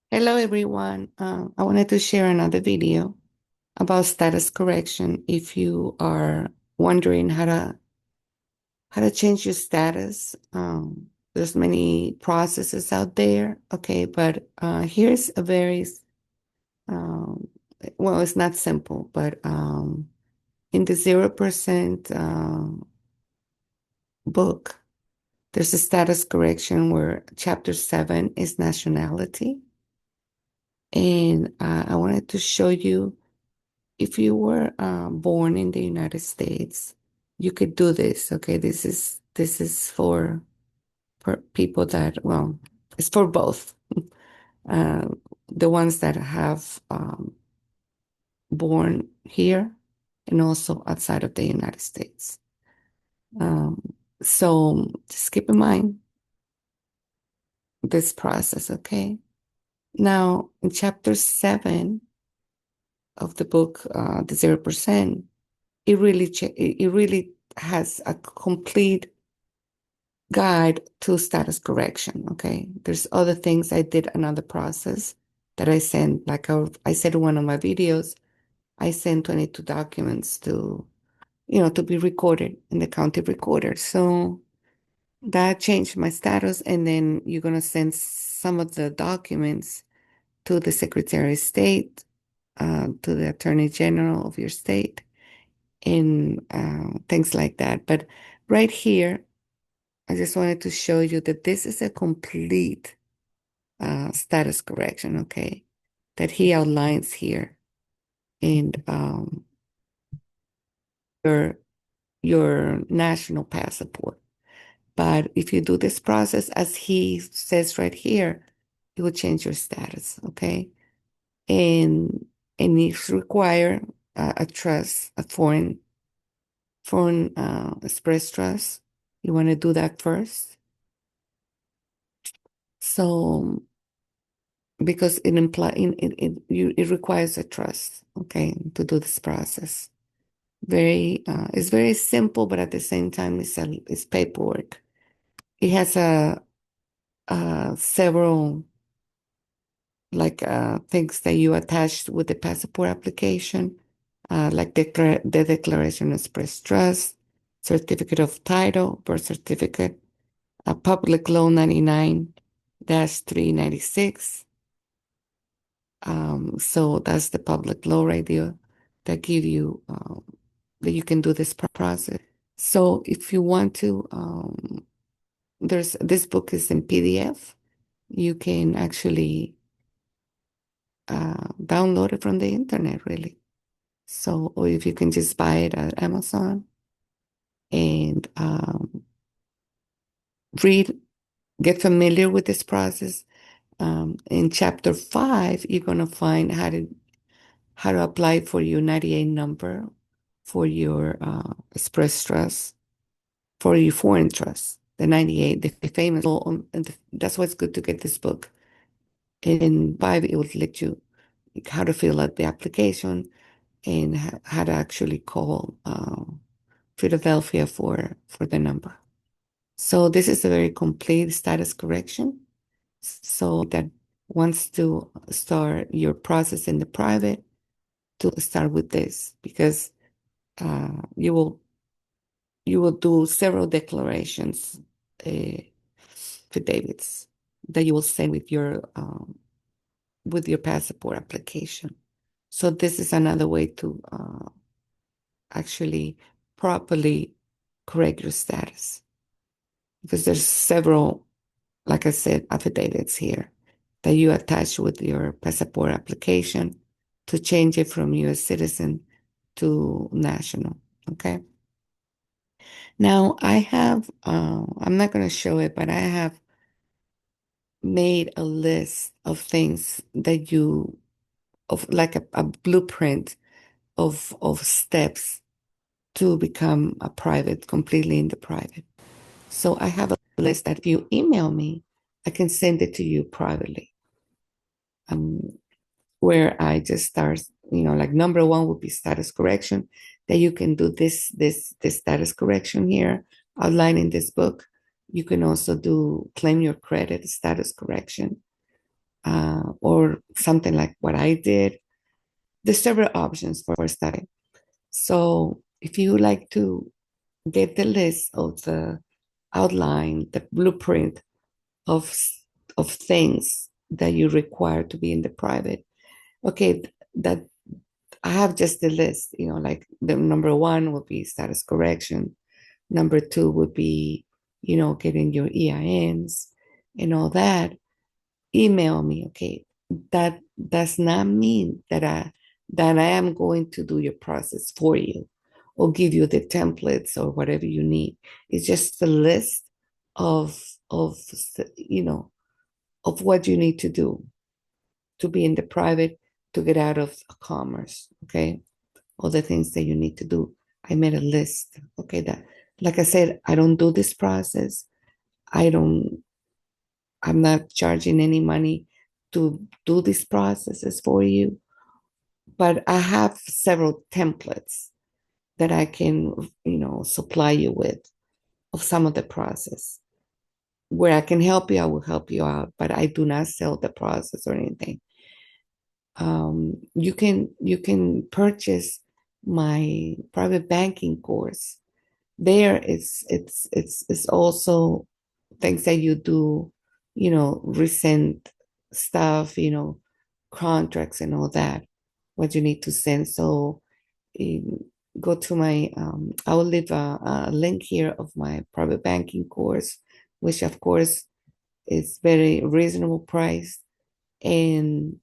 Hello, everyone. I wanted to share another video about status correction. If you are wondering how to change your status, there's many processes out there. Okay, but here's a very um, well, it's not simple, but in the 0% book, there's a status correction where chapter 7 is nationality, and I wanted to show you. If you were born in the United States, you could do this. Okay, this is for people that, well, it's for both. Uh, the ones that have born here and also outside of the United States. Um, so just keep in mind this process. Okay. Now in chapter 7 of the book, the 0%, it really has a complete guide to status correction. Okay. There's other things I did another process that I sent, like I said in one of my videos, I sent 22 documents to be recorded in the county recorder. So that changed my status. And then you're going to send some of the documents to the Secretary of State, to the Attorney General of your state, and things like that. But right here, I just wanted to show you that this is a complete status correction, okay, that he outlines here in your your national passport. But if you do this process, as he says right here, it will change your status, okay? And it's require a trust, a foreign express trust. You want to do that first. So because it requires a trust, okay, to do this process. It's very simple, but at the same time, it's paperwork. It has several things that you attach with the passport application, like the Declaration of Express Trust, certificate of title, birth certificate, a public law 99-396. So that's the public law right there that give you that you can do this process. So if you want to, there's this book is in PDF. You can actually download it from the internet, really. So, or if you can just buy it at Amazon and read, get familiar with this process. In chapter 5, you're gonna find how to apply for your 98 number for your express trust, for your foreign trust, the 98, the famous. And that's why it's good to get this book. In 5, it will let you how to fill out the application and how to actually call Philadelphia for the number. So this is a very complete status correction. So that wants to start your process in the private, to start with this, because you will do several declarations, affidavits that you will send with your passport application. So this is another way to actually properly correct your status, because there's several, like I said, affidavits here that you attach with your passport application to change it from U.S. citizen to national. Okay. Now I have, I'm not going to show it, but I have made a list of things that of like a blueprint of steps to become a private, completely in the private. So I have a list that if you email me, I can send it to you privately. Um, where I just start, like number one would be status correction, that you can do this status correction here, outlined in this book. You can also do claim your credit status correction. or something like what I did. There's several options for study. So if you like to get the list of the outline, the blueprint of of things that you require to be in the private, okay, that I have just the list, like the number one would be status correction. Number two would be, getting your EINs and all that. Email me, okay? That does not mean that I am going to do your process for you or give you the templates or whatever you need. It's just a list of of you know of what you need to do to be in the private, to get out of commerce, okay? All the things that you need to do. I made a list, okay? That, like I said, I don't do this process. I don't, I'm not charging any money to do these processes for you, but I have several templates that I can, supply you with of some of the process. Where I can help you, I will help you out, but I do not sell the process or anything. You can purchase my private banking course. There it's also things that you do, recent stuff, contracts and all that, what you need to send. So um, go to my I will leave a link here of my private banking course, which of course is very reasonable price, and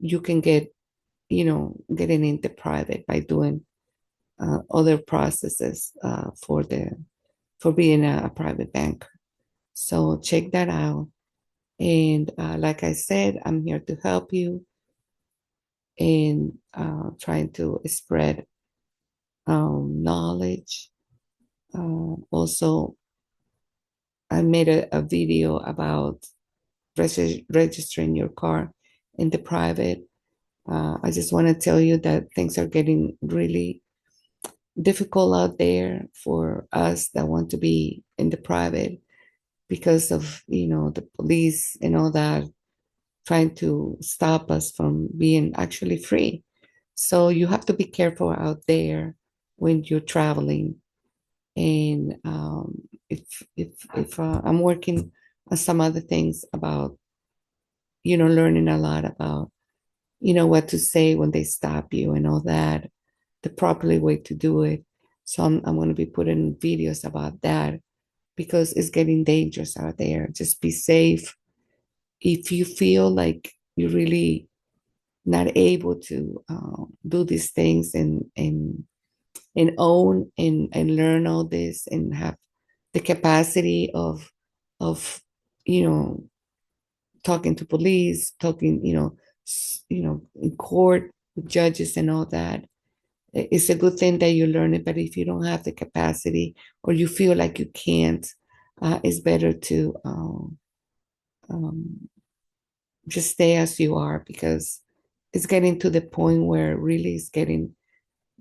you can getting into private by doing other processes for being a private banker. So check that out. And like I said, I'm here to help you in trying to spread knowledge. Also, I made a video about registering your car in the private. I just want to tell you that things are getting really difficult out there for us that want to be in the private because of the police and all that trying to stop us from being actually free. So you have to be careful out there when you're traveling. And if I'm working on some other things about learning a lot about what to say when they stop you and all that, the properly way to do it. So I'm going to be putting videos about that because it's getting dangerous out there. Just be safe. If you feel like you're really not able to do these things and own and learn all this and have the capacity of you know talking to police, talking in court with judges and all that, it's a good thing that you learn it. But if you don't have the capacity or you feel like you can't, it's better to um, just stay as you are because it's getting to the point where really it's getting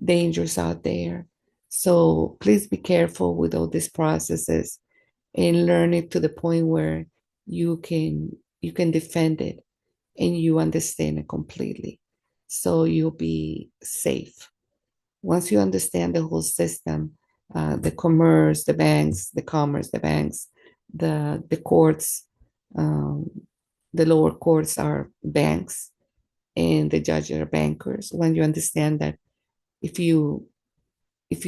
dangerous out there. So please be careful with all these processes and learn it to the point where you can defend it and you understand it completely. So you'll be safe. Once you understand the whole system, the commerce, the banks, the commerce, the banks, the courts, um, the lower courts are banks, and the judges are bankers. When you understand that, if you put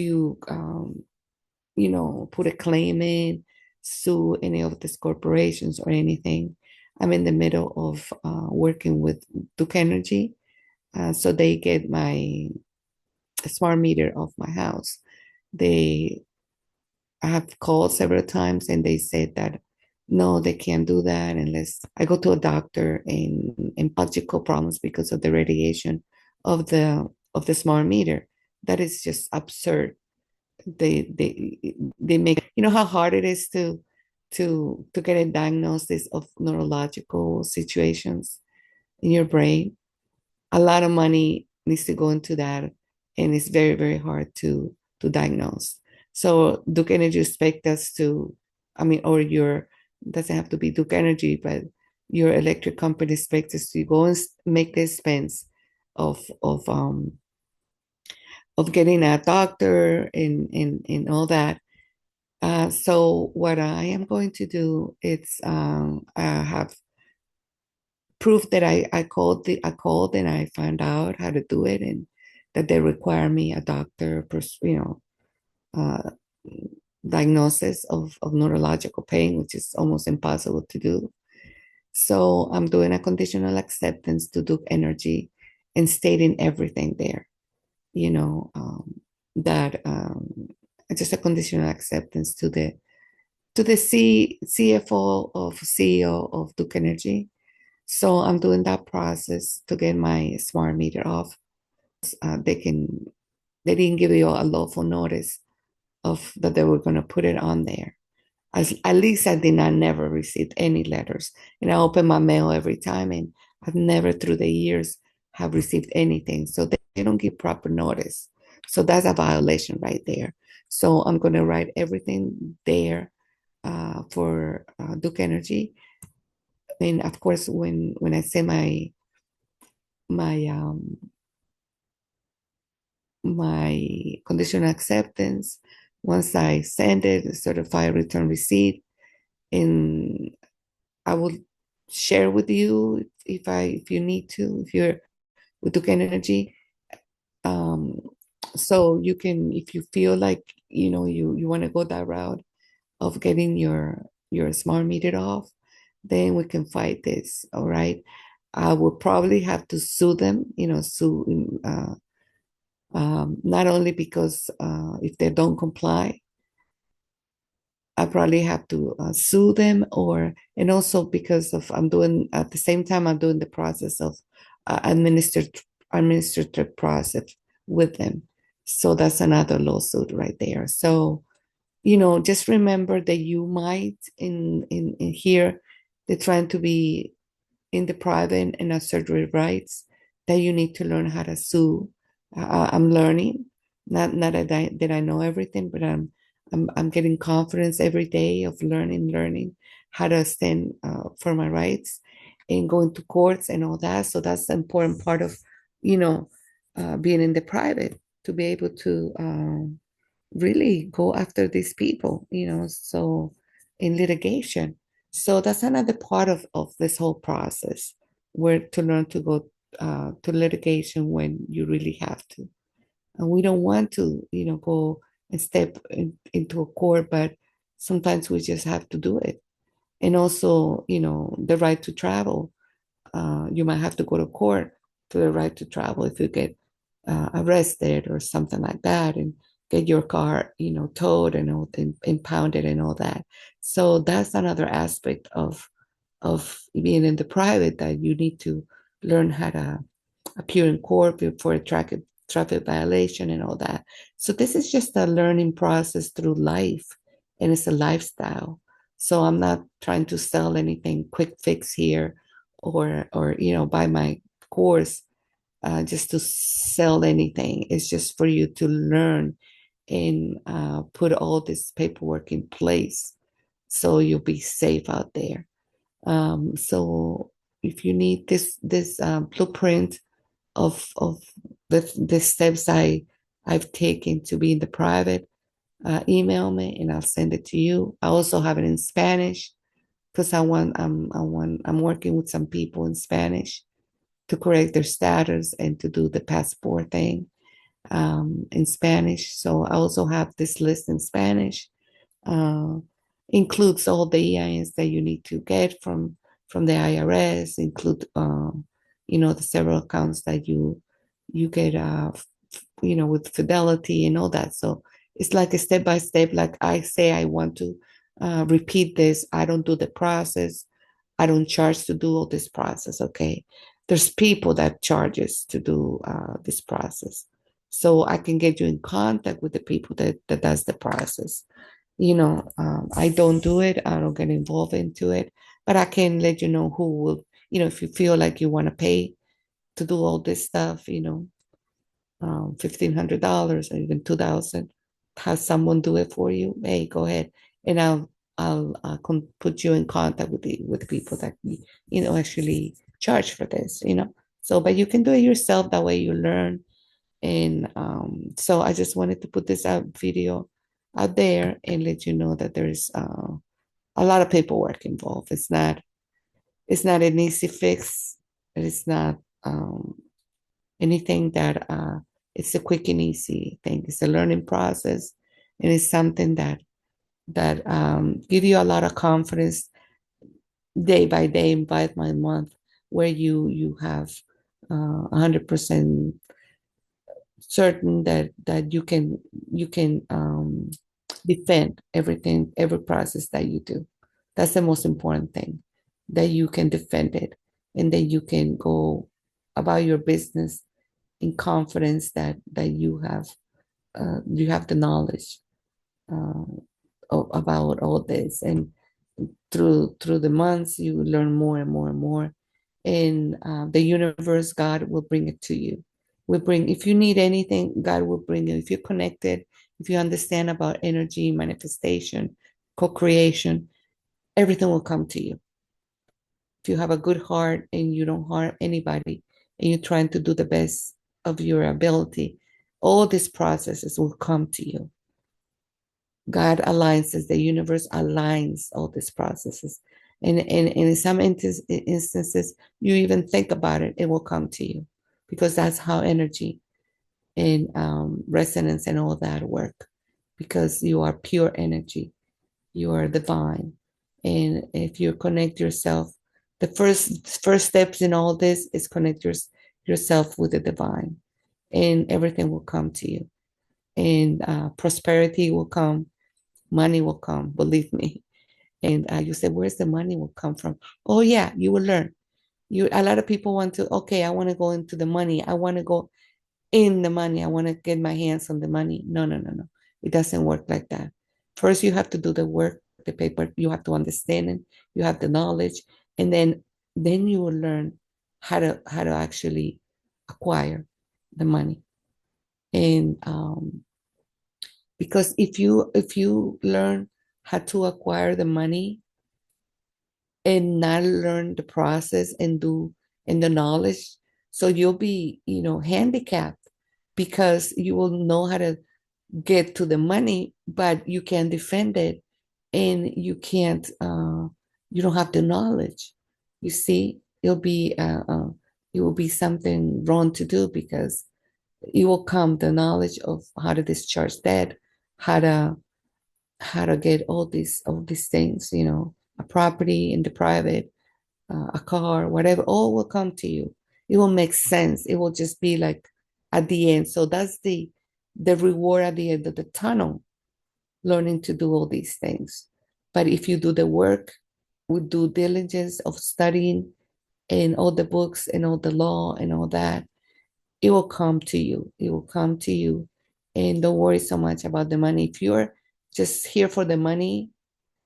a claim in, sue any of these corporations or anything, I'm in the middle of working with Duke Energy, so they get my smart meter of my house. They I have called several times and they said that no, they can't do that unless I go to a doctor and logical problems because of the radiation of the smart meter. That is just absurd. They make how hard it is to get a diagnosis of neurological situations in your brain. A lot of money needs to go into that, and it's very, very hard to diagnose. So Duke Energy expect us to, I mean, or your It doesn't have to be Duke Energy, but your electric company expects us to go and make the expense of of getting a doctor and all that. So what I am going to do is I have proof that I called and I found out how to do it, and that they require me a doctor, uh, diagnosis of neurological pain, which is almost impossible to do. So I'm doing a conditional acceptance to Duke Energy and stating everything there, you know, that just a conditional acceptance to the CFO of CEO of Duke Energy. So I'm doing that process to get my smart meter off. They didn't give you a lawful notice of that they were going to put it on there. At least I did not never receive any letters, and I open my mail every time, and I've never through the years have received anything. So they don't give proper notice. So that's a violation right there. So I'm going to write everything there for Duke Energy. And of course, when I say my my conditional acceptance, once I send it, certified return receipt, and I will share with you if you need to, if you're with Duke Energy. Um, so you can, if you feel like you want to go that route of getting your smart meter off, then we can fight this. All right. I will probably have to sue them, sue not only because if they don't comply, I probably have to sue them, and also because of I'm doing at the same time I'm doing the process of administrative process with them. So that's another lawsuit right there. So just remember that you might in here they're trying to be in the private and assert your rights, that you need to learn how to sue. I'm learning, not that I know everything, but I'm getting confidence every day of learning how to stand for my rights and going to courts and all that. So that's the important part of, you know, being in the private, to be able to really go after these people, so in litigation. So that's another part of this whole process, where to learn to go to litigation when you really have to. And we don't want to, go and step into a court, but sometimes we just have to do it. And also, the right to travel. You might have to go to court for the right to travel if you get arrested or something like that, and get your car, towed and impounded and all that. So that's another aspect of being in the private, that you need to learn how to appear in court for a traffic violation and all that. So this is just a learning process through life, and it's a lifestyle. So I'm not trying to sell anything quick fix here, or buy my course just to sell anything. It's just for you to learn and put all this paperwork in place, so you'll be safe out there. So if you need this blueprint of the steps I've taken to be in the private, email me and I'll send it to you. I also have it in Spanish, because I'm working with some people in Spanish to correct their status and to do the passport thing in Spanish. So I also have this list in Spanish. Uh, Includes all the EINs that you need to get from the IRS. Include the several accounts that you get with Fidelity and all that. So it's like a step by step. Like I say, I want to repeat this. I don't do the process. I don't charge to do all this process. Okay, there's people that charges to do this process, so I can get you in contact with the people that does the process. I don't do it. I don't get involved into it, but I can let you know who will. If you feel like you want to pay to do all this stuff, $1,500 or even 2,000, have someone do it for you. Hey, go ahead, and I'll put you in contact with the people that actually charge for this. So, but you can do it yourself. That way, you learn. And so, I just wanted to put this out video out there and let you know that there's a lot of paperwork involved. It's not an easy fix. It's not anything that it's a quick and easy thing. It's a learning process, and it's something that give you a lot of confidence day by day, month by month, where you have 100% certain that you can defend everything, every process that you do. That's the most important thing, that you can defend it, and then you can go about your business in confidence that you have the knowledge uh, about all this. And through the months, you learn more and more and more, and the universe, God will bring it to you. Will bring, if you need anything, God will bring it. If you're connected, if you understand about energy, manifestation, co-creation, everything will come to you. If you have a good heart and you don't harm anybody, and you're trying to do the best of your ability, all these processes will come to you. God aligns us, the universe aligns all these processes. And in some instances, you even think about it, it will come to you, because that's how energy and resonance and all that work, because you are pure energy, you are divine. And if you connect yourself, the first steps in all this is connect yourself with the divine, and everything will come to you. And prosperity will come, money will come, believe me. And you said, where's the money will come from? Oh yeah, you will learn. A lot of people want to, okay, I want to go into the money. I want to go in the money. I want to get my hands on the money. No, no, no, no. It doesn't work like that. First, you have to do the work, the paper. You have to understand it. You have the knowledge, and then you will learn how to actually acquire the money. And because if you learn how to acquire the money and not learn the process and do and the knowledge, so you'll be handicapped, because you will know how to get to the money, but you can't defend it, and you don't have the knowledge. You see, it will be something wrong to do, because it will come the knowledge of how to discharge debt, how to get all these things, a property in the private, a car, whatever, all will come to you. It will make sense. It will just be like at the end. So that's the reward at the end of the tunnel, learning to do all these things. But if you do the work with due diligence of studying and all the books and all the law and all that, it will come to you. It will come to you. And don't worry so much about the money. If you're just here for the money,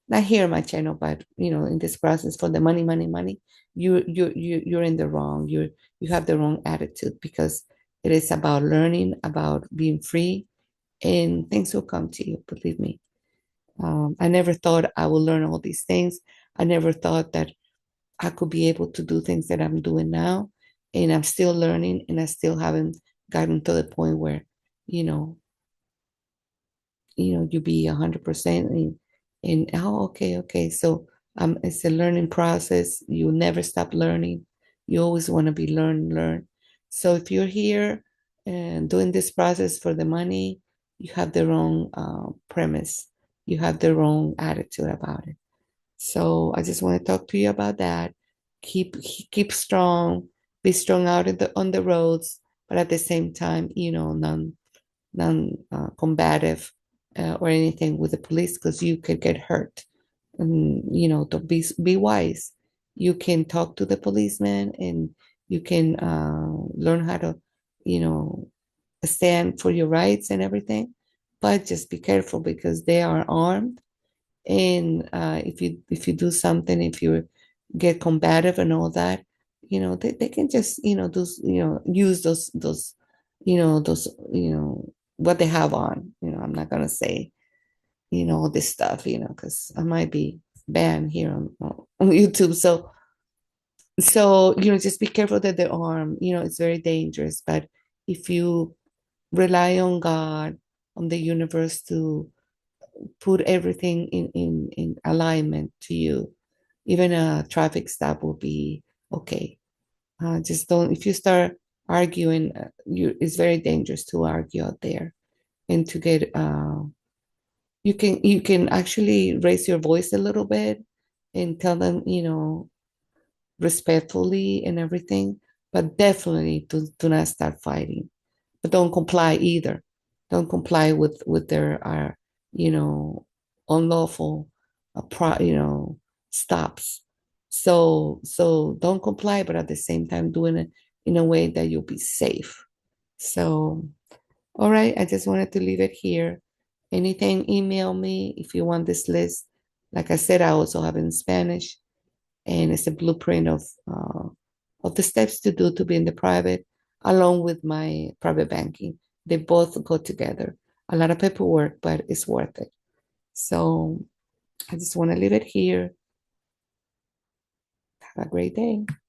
not here on my channel, but in this process for the money, money, money, you're in the wrong. You have the wrong attitude, because it is about learning, about being free, and things will come to you. Believe me. I never thought I would learn all these things. I never thought that I could be able to do things that I'm doing now, and I'm still learning, and I still haven't gotten to the point where, you know, you be 100% and oh, okay. So it's a learning process. You never stop learning. You always want to be learn. So if you're here and doing this process for the money, you have the wrong premise. You have the wrong attitude about it. So I just want to talk to you about that. Keep keep strong, be strong out on the roads, but at the same time, non combative or anything with the police, because you could get hurt. And to be wise. You can talk to the policeman, and you can learn how to, you know, stand for your rights and everything. But just be careful, because they are armed, and if you do something, if you get combative and all that, they can just use those what they have on. I'm not gonna say all this stuff, because I might be banned here on YouTube. So, just be careful that the arm, it's very dangerous. But if you rely on God, on the universe to put everything in alignment to you, even a traffic stop will be okay. Just don't, if you start arguing, it's very dangerous to argue out there and to get, you can actually raise your voice a little bit and tell them, respectfully and everything, but definitely do not start fighting. But don't comply either. Don't comply with their unlawful stops. So don't comply, but at the same time doing it in a way that you'll be safe. So all right, I just wanted to leave it here. Anything, email me if you want this list. Like I said, I also have it in Spanish, and it's a blueprint of the steps to do to be in the private, along with my private banking. They both go together. A lot of paperwork, but it's worth it. So I just want to leave it here. Have a great day.